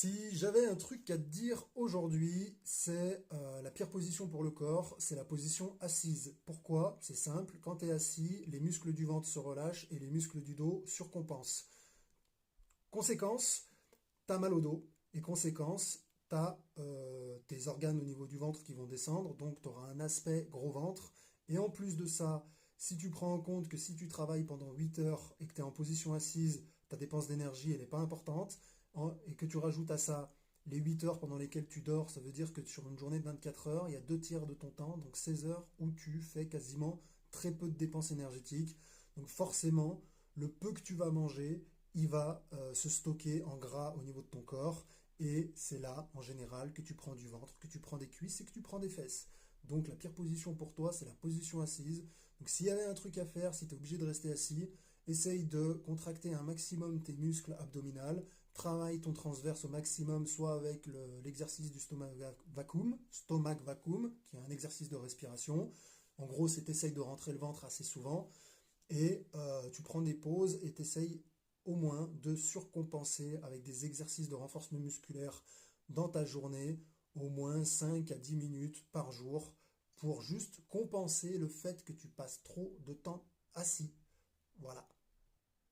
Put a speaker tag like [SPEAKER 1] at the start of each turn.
[SPEAKER 1] Si j'avais un truc à te dire aujourd'hui, c'est la pire position pour le corps, c'est la position assise. Pourquoi? C'est simple, quand tu es assis, les muscles du ventre se relâchent et les muscles du dos surcompensent. Conséquence, tu as mal au dos et conséquence, tu as tes organes au niveau du ventre qui vont descendre, donc tu auras un aspect gros ventre. Et en plus de ça, si tu prends en compte que si tu travailles pendant 8 heures et que tu es en position assise, ta dépense d'énergie elle n'est pas importante, et que tu rajoutes à ça les 8 heures pendant lesquelles tu dors, ça veut dire que sur une journée de 24 heures, il y a 2 tiers de ton temps, donc 16 heures, où tu fais quasiment très peu de dépenses énergétiques. Donc forcément, le peu que tu vas manger, il va se stocker en gras au niveau de ton corps. Et c'est là, en général, que tu prends du ventre, que tu prends des cuisses et que tu prends des fesses. Donc la pire position pour toi, c'est la position assise. Donc s'il y avait un truc à faire, si tu es obligé de rester assis, essaye de contracter un maximum tes muscles abdominaux, travaille ton transverse au maximum, soit avec l'exercice du stomach vacuum, qui est un exercice de respiration. En gros, c'est essaye de rentrer le ventre assez souvent, et tu prends des pauses et tu essayes au moins de surcompenser avec des exercices de renforcement musculaire dans ta journée, au moins 5 à 10 minutes par jour, pour juste compenser le fait que tu passes trop de temps assis. Voilà.